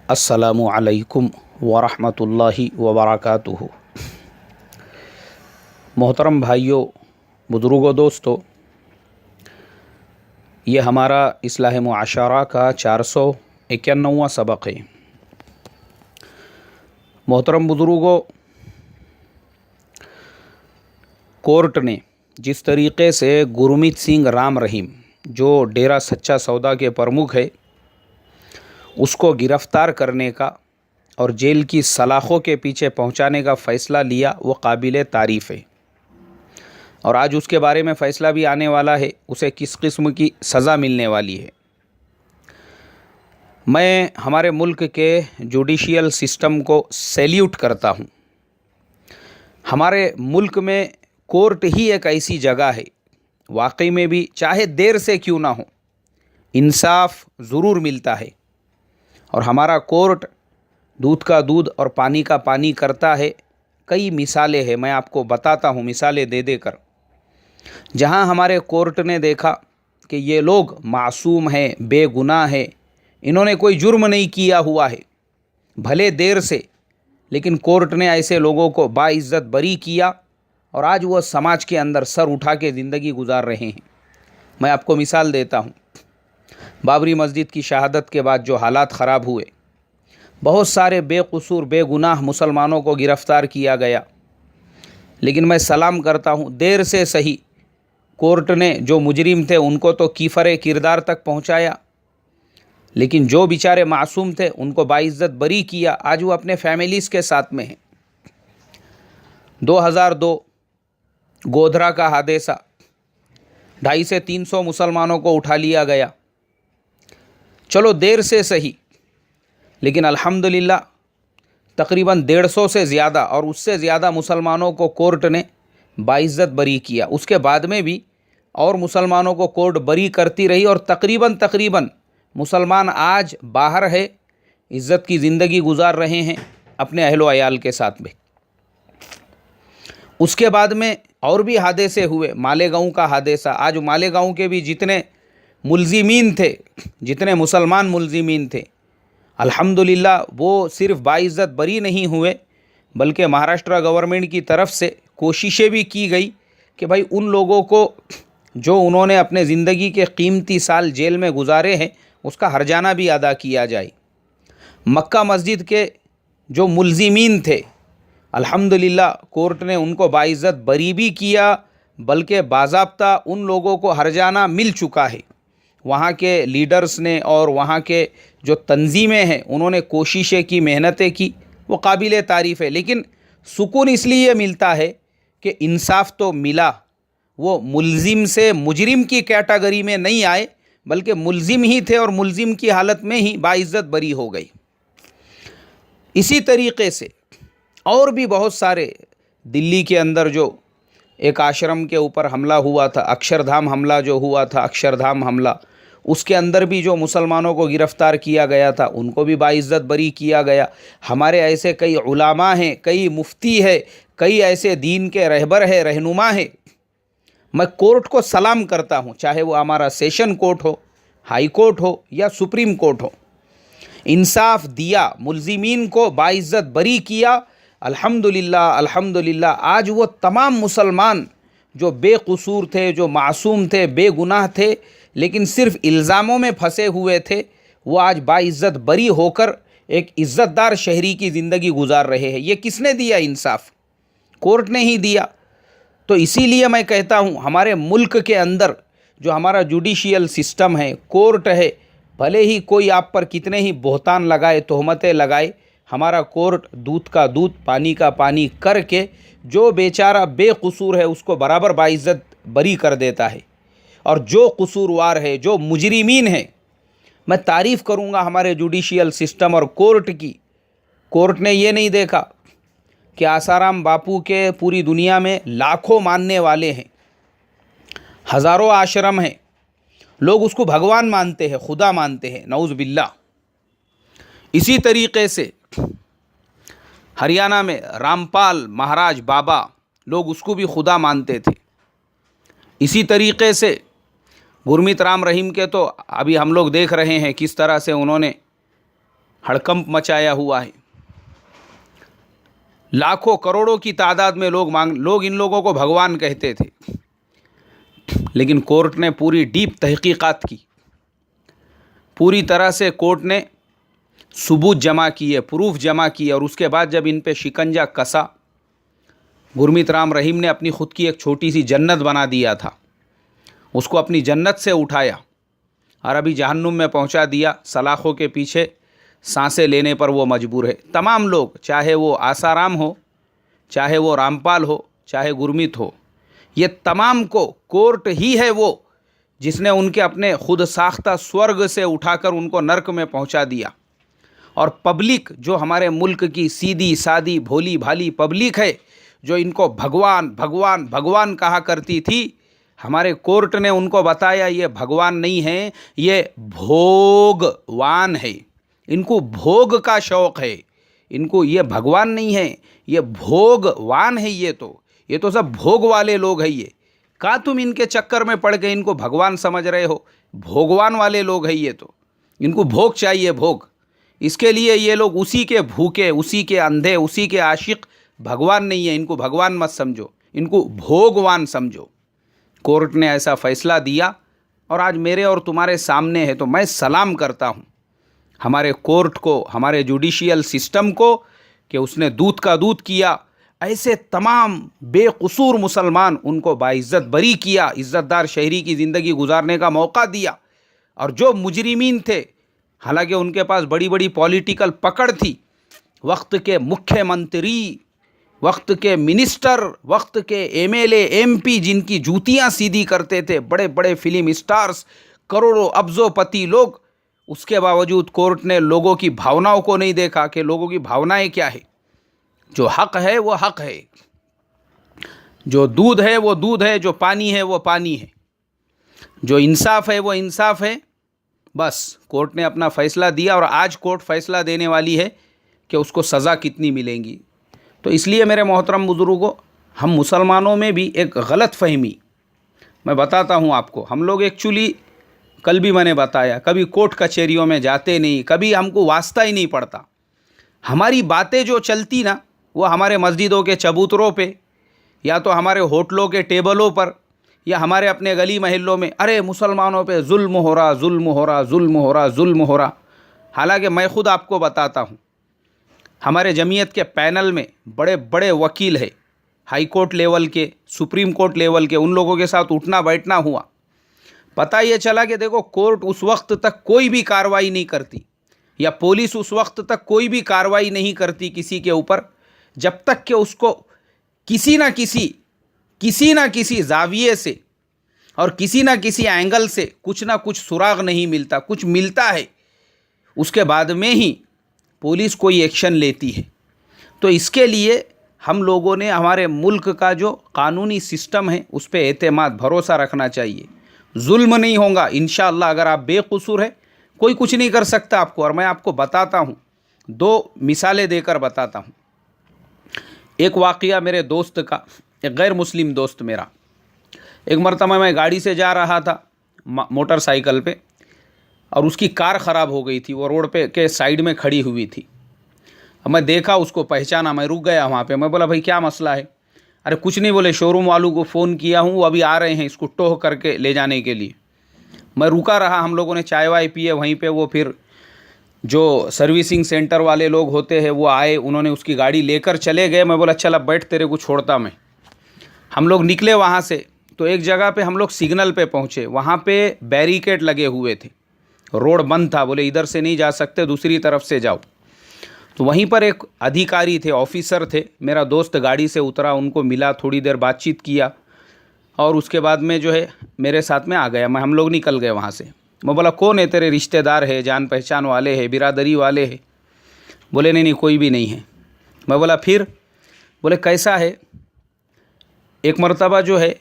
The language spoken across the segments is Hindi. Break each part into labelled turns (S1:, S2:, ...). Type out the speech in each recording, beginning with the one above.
S1: अस्सलामु अलैकुम वरहमतुल्लाहि वबरकातुहु। मोहतरम भाइयों, बुज़ुर्गों, दोस्तों, ये हमारा इस्लाह मुआशरा का 491वां सबक है। मोहतरम बुज़ुर्गों, कोर्ट ने जिस तरीक़े से गुरमीत सिंह राम रहीम, जो डेरा सच्चा सौदा के प्रमुख है, उसको गिरफ़्तार करने का और जेल की सलाखों के पीछे पहुंचाने का फ़ैसला लिया, वो काबिल तारीफ़ है। और आज उसके बारे में फ़ैसला भी आने वाला है, उसे किस किस्म की सज़ा मिलने वाली है। मैं हमारे मुल्क के जुडिशियल सिस्टम को सैल्यूट करता हूँ। हमारे मुल्क में कोर्ट ही एक ऐसी जगह है, वाकई में भी चाहे देर से क्यों ना हो, इंसाफ ज़रूर मिलता है। और हमारा कोर्ट दूध का दूध और पानी का पानी करता है। कई मिसालें हैं, मैं आपको बताता हूँ मिसालें दे देकर। जहाँ हमारे कोर्ट ने देखा कि ये लोग मासूम हैं, बेगुनाह हैं, इन्होंने कोई जुर्म नहीं किया हुआ है, भले देर से, लेकिन कोर्ट ने ऐसे लोगों को बाइज़्ज़त बरी किया और आज वह समाज के अंदर सर उठा के ज़िंदगी गुजार रहे हैं। मैं आपको मिसाल देता हूँ। बाबरी मस्जिद की शहादत के बाद जो हालात ख़राब हुए, बहुत सारे बेकसूर बेगुनाह मुसलमानों को गिरफ़्तार किया गया, लेकिन मैं सलाम करता हूँ, देर से सही कोर्ट ने जो मुजरिम थे उनको तो कीफ़र किरदार तक पहुँचाया, लेकिन जो बेचारे मासूम थे उनको बाइज़्ज़त बरी किया। आज वो अपने फैमिलीज़ के साथ में हैं। 2002 गोधरा का हादसा, 250 से 300 मुसलमानों को उठा लिया गया। चलो देर से सही, लेकिन अल्हम्दुलिल्लाह तकरीबन 150 से ज़्यादा और उससे ज़्यादा मुसलमानों को कोर्ट ने बाइज़्ज़त बरी किया। उसके बाद में भी और मुसलमानों को कोर्ट बरी करती रही और तकरीबन मुसलमान आज बाहर है, इज़्ज़त की ज़िंदगी गुजार रहे हैं अपने अहलो अयाल के साथ में। उसके बाद में और भी हादसे हुए। मालेगांव का हादसा, आज मालेगांव के भी जितने मुल्ज़िमीन थे, जितने मुसलमान मुल्ज़िमीन थे, अल्हम्दुलिल्लाह वो सिर्फ़ बाइज़्ज़त बरी नहीं हुए, बल्कि महाराष्ट्र गवर्नमेंट की तरफ से कोशिशें भी की गई कि भाई उन लोगों को जो उन्होंने अपने ज़िंदगी के कीमती साल जेल में गुजारे हैं, उसका हर्जाना भी अदा किया जाए। मक्का मस्जिद के जो मुल्ज़िमीन थे, अल्हम्दुलिल्लाह कोर्ट ने उनको बाइज़्ज़त बरी भी किया, बल्कि बाज़ाब्ता उन लोगों को हर्जाना मिल चुका है। वहाँ के लीडर्स ने और वहाँ के जो तंजीमें हैं, उन्होंने कोशिशें की, मेहनतें की, वो काबिल तारीफ़ है। लेकिन सुकून इसलिए मिलता है कि इंसाफ तो मिला, वो मुल्ज़िम से मुजरिम की कैटेगरी में नहीं आए, बल्कि मुल्ज़िम ही थे और मुल्ज़िम की हालत में ही बाइज़्ज़त बरी हो गई। इसी तरीक़े से और भी बहुत सारे, दिल्ली के अंदर जो एक आश्रम के ऊपर हमला हुआ था, अक्षरधाम हमला जो हुआ था, अक्षरधाम हमला, उसके अंदर भी जो मुसलमानों को गिरफ़्तार किया गया था, उनको भी बाइज़्ज़त बरी किया गया। हमारे ऐसे कई उलामा हैं, कई मुफ्ती है, कई ऐसे दीन के रहबर है, रहनुमा है। मैं कोर्ट को सलाम करता हूँ, चाहे वो हमारा सेशन कोर्ट हो, हाई कोर्ट हो या सुप्रीम कोर्ट हो। इंसाफ दिया, मुल्ज़िमीन को बाइज़्ज़त बरी किया। अल्हम्दुलिल्लाह अल्हम्दुलिल्लाह आज वो तमाम मुसलमान जो बेकसूर थे, जो मासूम थे, बेगुनाह थे, लेकिन सिर्फ़ इल्ज़ामों में फंसे हुए थे, वो आज बाइज़्ज़त बरी होकर एक इज़्ज़तदार शहरी की ज़िंदगी गुजार रहे हैं। ये किसने दिया इंसाफ? कोर्ट ने ही दिया। तो इसीलिए मैं कहता हूँ, हमारे मुल्क के अंदर जो हमारा जुडिशियल सिस्टम है, कोर्ट है, भले ही कोई आप पर कितने ही बहतान लगाए, तोहमतें लगाए, हमारा कोर्ट दूध का दूध पानी का पानी करके जो बेचारा बेकसूर है उसको बराबर बाइज़्ज़त बरी कर देता है। और जो कसूरवार है, जो मुजरिमीन है, मैं तारीफ़ करूँगा हमारे जुडिशियल सिस्टम और कोर्ट की। कोर्ट ने ये नहीं देखा कि आसाराम बापू के पूरी दुनिया में लाखों मानने वाले हैं, हज़ारों आश्रम हैं, लोग उसको भगवान मानते हैं, खुदा मानते हैं, नऊज़ बिल्लाह। इसी तरीक़े से हरियाणा में रामपाल महाराज बाबा, लोग उसको भी खुदा मानते थे। इसी तरीक़े से गुरमीत राम रहीम के तो अभी हम लोग देख रहे हैं किस तरह से उन्होंने हड़कंप मचाया हुआ है। लाखों करोड़ों की तादाद में लोग इन लोगों को भगवान कहते थे, लेकिन कोर्ट ने पूरी डीप तहकीकात की, पूरी तरह से कोर्ट ने सबूत जमा किए, प्रूफ जमा किए, और उसके बाद जब इन पे शिकंजा कसा, गुरमीत राम रहीम ने अपनी खुद की एक छोटी सी जन्नत बना दिया था, उसको अपनी जन्नत से उठाया और अभी जहन्नुम में पहुंचा दिया। सलाखों के पीछे सांसें लेने पर वो मजबूर है। तमाम लोग, चाहे वो आसाराम हो, चाहे वो रामपाल हो, चाहे गुरमीत हो, ये तमाम को कोर्ट ही है वो जिसने उनके अपने खुद साख्ता स्वर्ग से उठाकर उनको नर्क में पहुंचा दिया। और पब्लिक जो हमारे मुल्क की सीधी सादी भोली भाली पब्लिक है, जो इनको भगवान भगवान भगवान कहा करती थी, हमारे कोर्ट ने उनको बताया ये भगवान नहीं है, ये भोगवान है। इनको भोग का शौक़ है, इनको ये भगवान नहीं है, ये भोगवान है। ये तो सब भोग वाले लोग हैं। ये का तुम इनके चक्कर में पड़ के इनको भगवान समझ रहे हो? भोगवान वाले लोग हैं ये तो। इनको भोग चाहिए, भोग। इसके लिए ये लोग उसी के भूखे, उसी के अंधे, उसी के आशिक। भगवान नहीं है, इनको भगवान मत समझो, इनको भोगवान समझो। कोर्ट ने ऐसा फैसला दिया और आज मेरे और तुम्हारे सामने है। तो मैं सलाम करता हूँ हमारे कोर्ट को, हमारे जुडिशियल सिस्टम को, कि उसने दूध का दूध किया। ऐसे तमाम बेकसूर मुसलमान, उनको बाइज्जत बरी किया, इज़्ज़तदार शहरी की ज़िंदगी गुजारने का मौका दिया। और जो मुजरिमीन थे, हालांकि उनके पास बड़ी बड़ी पॉलिटिकल पकड़ थी, वक्त के मुख्यमंत्री, वक्त के मिनिस्टर, वक्त के एमएलए, एमपी, जिनकी जूतियां सीधी करते थे, बड़े बड़े फिल्म स्टार्स, करोड़ों अब्जोपति लोग, उसके बावजूद कोर्ट ने लोगों की भावनाओं को नहीं देखा कि लोगों की भावनाएं क्या है। जो हक है वो हक है, जो दूध है वो दूध है, जो पानी है वो पानी है, जो इंसाफ है वो इंसाफ है। बस कोर्ट ने अपना फ़ैसला दिया और आज कोर्ट फ़ैसला देने वाली है कि उसको सज़ा कितनी मिलेंगी। तो इसलिए मेरे मोहतरम बुज़ुर्गों, हम मुसलमानों में भी एक गलत फहमी मैं बताता हूँ आपको। हम लोग एक्चुअली, कल भी मैंने बताया, कभी कोर्ट कचहरियों में जाते नहीं, कभी हमको वास्ता ही नहीं पड़ता। हमारी बातें जो चलती ना, वो हमारे मस्जिदों के चबूतरों पे, या तो हमारे होटलों के टेबलों पर, या हमारे अपने गली महल्लों में, अरे मुसलमानों पे जुल्म हो रहा, जुल्म हो रहा, जुल्म हो रहा, जुल्म हो रहा। हालांकि मैं खुद आपको बताता हूँ, हमारे जमीयत के पैनल में बड़े बड़े वकील हैं, हाई कोर्ट लेवल के, सुप्रीम कोर्ट लेवल के, उन लोगों के साथ उठना बैठना हुआ। पता ये चला कि देखो, कोर्ट उस वक्त तक कोई भी कार्रवाई नहीं करती, या पुलिस उस वक्त तक कोई भी कार्रवाई नहीं करती किसी के ऊपर, जब तक कि उसको किसी ना किसी जाविये से और किसी ना किसी एंगल से कुछ ना कुछ सुराग नहीं मिलता। कुछ मिलता है, उसके बाद में ही पुलिस कोई एक्शन लेती है। तो इसके लिए हम लोगों ने हमारे मुल्क का जो कानूनी सिस्टम है उस पर एतमाद, भरोसा रखना चाहिए। जुल्म नहीं होगा इंशाअल्लाह। अगर आप बेकसूर है, कोई कुछ नहीं कर सकता आपको। और मैं आपको बताता हूँ, 2 मिसालें देकर बताता हूँ। एक वाक़या मेरे दोस्त का, एक गैर मुस्लिम दोस्त मेरा, एक मरतबा मैं गाड़ी से जा रहा था मोटरसाइकिल पे, और उसकी कार ख़राब हो गई थी। वो रोड पे के साइड में खड़ी हुई थी। अब मैं देखा, उसको पहचाना, मैं रुक गया वहाँ पे। मैं बोला, भाई क्या मसला है? अरे कुछ नहीं, बोले शोरूम वालों को फ़ोन किया हूँ, वो अभी आ रहे हैं इसको टोह करके ले जाने के लिए। मैं रुका रहा, हम लोगों ने चाय वाय पिए वहीं पे। वो फिर जो सर्विसिंग सेंटर वाले लोग होते हैं वो आए, उन्होंने उसकी गाड़ी लेकर चले गए। मैं बोला, चल अब बैठ, तेरे को छोड़ता मैं। हम लोग निकले वहाँ से, तो एक जगह पे हम लोग सिग्नल पे पहुँचे। वहाँ पे बैरिकेड लगे हुए थे, रोड बंद था। बोले इधर से नहीं जा सकते, दूसरी तरफ से जाओ। तो वहीं पर एक अधिकारी थे, ऑफिसर थे। मेरा दोस्त गाड़ी से उतरा, उनको मिला, थोड़ी देर बातचीत किया, और उसके बाद में जो है मेरे साथ में आ गया। हम लोग निकल गए वहाँ से। मैं बोला, कौन है? तेरे रिश्तेदार है, जान पहचान वाले हैं, बिरादरी वाले हैं? बोले नहीं कोई भी नहीं है। मैं बोला फिर? बोले कैसा है? एक मरतबा जो है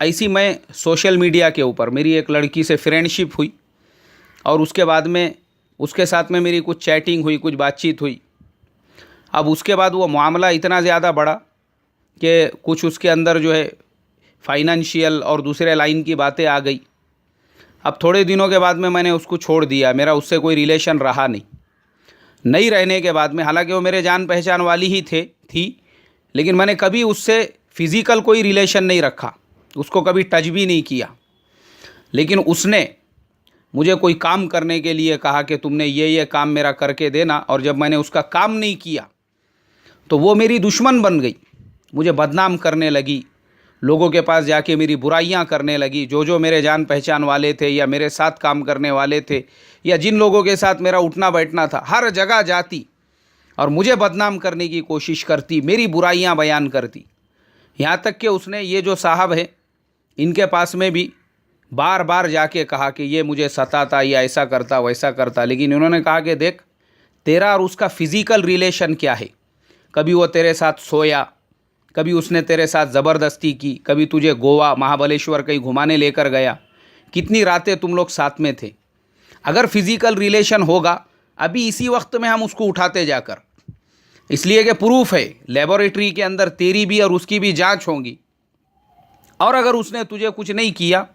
S1: ऐसी, मैं सोशल मीडिया के ऊपर मेरी एक लड़की से फ्रेंडशिप हुई, और उसके बाद में उसके साथ में मेरी कुछ चैटिंग हुई, कुछ बातचीत हुई। अब उसके बाद वो मामला इतना ज़्यादा बढ़ा कि कुछ उसके अंदर जो है फाइनेंशियल और दूसरे लाइन की बातें आ गई। अब थोड़े दिनों के बाद में मैंने उसको छोड़ दिया, मेरा उससे कोई रिलेशन रहा नहीं। नहीं रहने के बाद में, हालांकि वो मेरे जान पहचान वाली ही थी, लेकिन मैंने कभी उससे फिज़िकल कोई रिलेशन नहीं रखा, उसको कभी टच भी नहीं किया। लेकिन उसने मुझे कोई काम करने के लिए कहा कि तुमने ये काम मेरा करके देना, और जब मैंने उसका काम नहीं किया तो वो मेरी दुश्मन बन गई, मुझे बदनाम करने लगी, लोगों के पास जाके मेरी बुराइयां करने लगी। जो मेरे जान पहचान वाले थे या मेरे साथ काम करने वाले थे या जिन लोगों के साथ मेरा उठना बैठना था, हर जगह जाती और मुझे बदनाम करने की कोशिश करती, मेरी बुराइयां बयान करती। यहाँ तक कि उसने ये जो साहब है इनके पास में भी बार बार जाके कहा कि ये मुझे सताता, या ऐसा करता वैसा करता। लेकिन इन्होंने कहा कि देख, तेरा और उसका फिज़िकल रिलेशन क्या है? कभी वो तेरे साथ सोया, कभी उसने तेरे साथ ज़बरदस्ती की, कभी तुझे गोवा महाबलेश्वर कहीं घुमाने लेकर गया, कितनी रातें तुम लोग साथ में थे। अगर फिज़िकल रिलेशन होगा अभी इसी वक्त में हम उसको उठाते जाकर, इसलिए कि प्रूफ है, लेबोरेटरी के अंदर तेरी भी और उसकी भी जांच होगी। और अगर उसने तुझे कुछ नहीं किया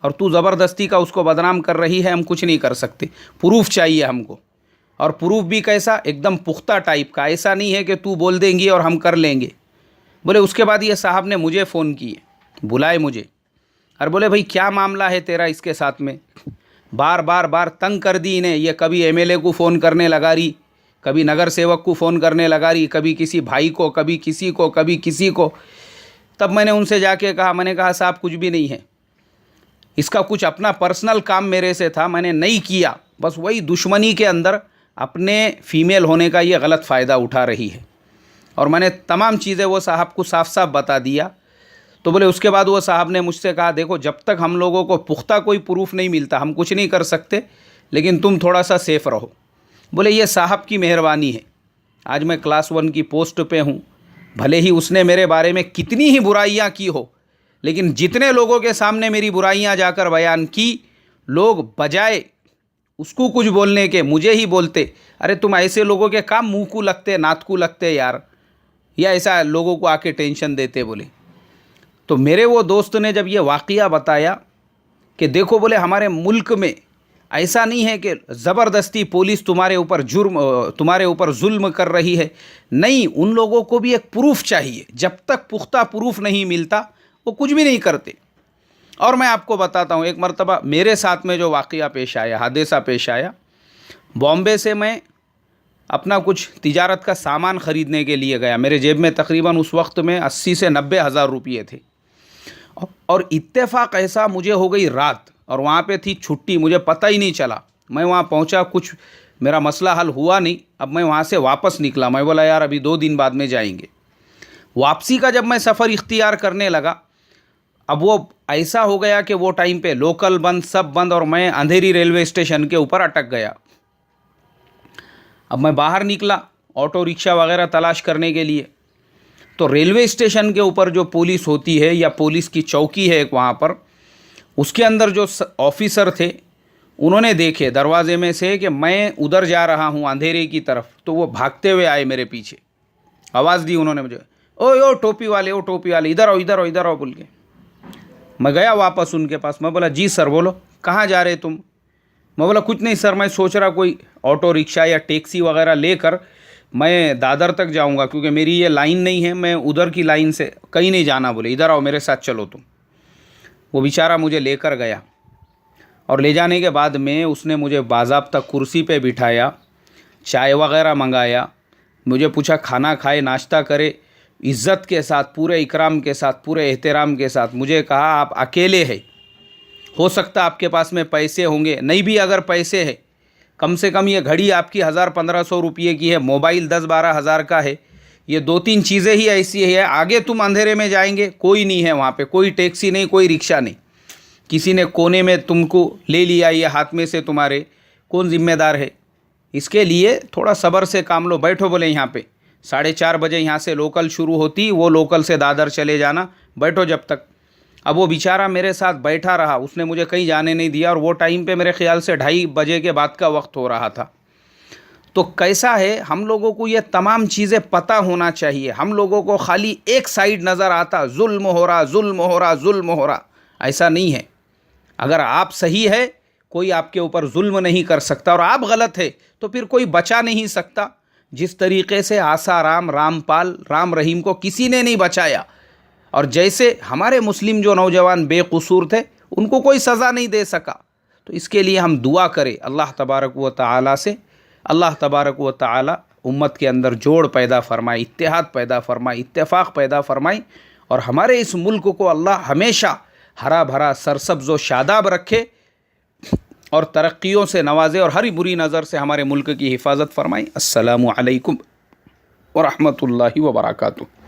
S1: और तू ज़बरदस्ती का उसको बदनाम कर रही है, हम कुछ नहीं कर सकते। प्रूफ चाहिए हमको, और प्रूफ भी कैसा? एकदम पुख्ता टाइप का। ऐसा नहीं है कि तू बोल देंगी और हम कर लेंगे। बोले उसके बाद ये साहब ने मुझे फ़ोन किए, बुलाए मुझे और बोले भाई क्या मामला है तेरा इसके साथ में? बार बार तंग कर दी इन्हें। ये कभी एमएलए को फ़ोन करने लगा रही, कभी नगर सेवक को फ़ोन करने लगा रही, कभी किसी भाई को, कभी किसी को, कभी किसी को। तब मैंने उनसे जाके कहा, मैंने कहा साहब कुछ भी नहीं है, इसका कुछ अपना पर्सनल काम मेरे से था, मैंने नहीं किया। बस वही दुश्मनी के अंदर अपने फीमेल होने का ये गलत फ़ायदा उठा रही है। और मैंने तमाम चीज़ें वो साहब को साफ साफ बता दिया। तो बोले उसके बाद वो साहब ने मुझसे कहा, देखो जब तक हम लोगों को पुख्ता कोई प्रूफ नहीं मिलता हम कुछ नहीं कर सकते, लेकिन तुम थोड़ा सा सेफ़ रहो। बोले ये साहब की मेहरबानी है, आज मैं क्लास 1 की पोस्ट पे हूँ। भले ही उसने मेरे बारे में कितनी ही बुराइयाँ की हो, लेकिन जितने लोगों के सामने मेरी बुराइयाँ जाकर बयान की, लोग बजाय उसको कुछ बोलने के मुझे ही बोलते, अरे तुम ऐसे लोगों के काम मुँह को लगते, नात को लगते यार, या ऐसा लोगों को आके टेंशन देते। बोले तो मेरे वो दोस्त ने जब ये वाक़या बताया कि देखो बोले हमारे मुल्क में ऐसा नहीं है कि ज़बरदस्ती पुलिस तुम्हारे ऊपर जुल्म कर रही है, नहीं, उन लोगों को भी एक प्रूफ चाहिए। जब तक पुख्ता प्रूफ नहीं मिलता वो कुछ भी नहीं करते। और मैं आपको बताता हूँ, एक मरतबा मेरे साथ में जो वाक़या पेश आया, हादसा पेश आया, बॉम्बे से मैं अपना कुछ तिजारत का सामान ख़रीदने के लिए गया। मेरे जेब में तकरीबन उस वक्त में 80 से 90 हज़ार रुपये थे। और इत्तेफाक ऐसा मुझे हो गई रात, और वहाँ पे थी छुट्टी, मुझे पता ही नहीं चला। मैं वहाँ पहुँचा, कुछ मेरा मसला हल हुआ नहीं। अब मैं वहाँ से वापस निकला, मैं बोला यार अभी 2 दिन बाद में जाएंगे। वापसी का जब मैं सफ़र इख्तियार करने लगा, अब वो ऐसा हो गया कि वो टाइम पे लोकल बंद, सब बंद, और मैं अंधेरी रेलवे स्टेशन के ऊपर अटक गया। अब मैं बाहर निकला ऑटो रिक्शा वगैरह तलाश करने के लिए, तो रेलवे स्टेशन के ऊपर जो पुलिस होती है या पुलिस की चौकी है एक वहाँ पर, उसके अंदर जो ऑफिसर थे उन्होंने देखे दरवाजे में से कि मैं उधर जा रहा हूँ अंधेरे की तरफ, तो वो भागते हुए आए मेरे पीछे। आवाज़ दी उन्होंने मुझे, ओ टोपी वाले, ओ टोपी वाले, इधर आओ इधर आओ इधर आओ बोल के। मैं गया वापस उनके पास। मैं बोला जी सर। बोलो कहाँ जा रहे तुम? मैं बोला कुछ नहीं सर, मैं सोच रहा कोई ऑटो रिक्शा या टैक्सी वगैरह लेकर मैं दादर तक जाऊंगा, क्योंकि मेरी ये लाइन नहीं है, मैं उधर की लाइन से कहीं नहीं जाना। बोले इधर आओ मेरे साथ चलो तुम। वो बेचारा मुझे लेकर गया, और ले जाने के बाद में उसने मुझे बाज़ाब्ता कुर्सी पे बिठाया, चाय वगैरह मंगाया, मुझे पूछा खाना खाए, नाश्ता करे, इज़्ज़त के साथ, पूरे इकराम के साथ, पूरे एहतराम के साथ। मुझे कहा आप अकेले हैं, हो सकता आपके पास में पैसे होंगे, नहीं भी अगर पैसे है, कम से कम ये घड़ी आपकी 1000-1500 रुपये की है, मोबाइल 10-12 हज़ार का है, ये 2-3 चीज़ें ही ऐसी है। आगे तुम अंधेरे में जाएंगे, कोई नहीं है वहाँ पे, कोई टैक्सी नहीं, कोई रिक्शा नहीं, किसी ने कोने में तुमको ले लिया, ये हाथ में से तुम्हारे, कौन ज़िम्मेदार है? इसके लिए थोड़ा सब्र से काम लो। बैठो बोले यहाँ पे 4:30 बजे यहाँ से लोकल शुरू होती, वो लोकल से दादर चले जाना, बैठो जब तक। अब वो बेचारा मेरे साथ बैठा रहा, उसने मुझे कहीं जाने नहीं दिया, और वो टाइम पे मेरे ख्याल से 2:30 बजे के बाद का वक्त हो रहा था। तो कैसा है, हम लोगों को ये तमाम चीज़ें पता होना चाहिए। हम लोगों को खाली एक साइड नज़र आता, जुल्म हो रहा, जुल्म हो रहा, जुल्म हो रहा, ऐसा नहीं है। अगर आप सही है, कोई आपके ऊपर जुल्म नहीं कर सकता, और आप गलत है तो फिर कोई बचा नहीं सकता। जिस तरीके से आसाराम, रामपाल, राम रहीम को किसी ने नहीं बचाया, और जैसे हमारे मुस्लिम जो नौजवान बेकसूर थे उनको कोई सज़ा नहीं दे सका, तो इसके लिए हम दुआ करें अल्लाह तबारक व तआला से, अल्लाह तबारक व तआला उम्मत के अंदर जोड़ पैदा फरमाए, इत्तेहाद पैदा फरमाए, इत्तेफाक पैदा फरमाए, और हमारे इस मुल्क को अल्लाह हमेशा हरा भरा, सरसब्ज़ व शादाब रखे और तरक्कियों से नवाजे, और हर बुरी नज़र से हमारे मुल्क की हिफाजत फरमाए। अस्सलामु अलैकुम व रहमतुल्लाहि व बरकातुहू।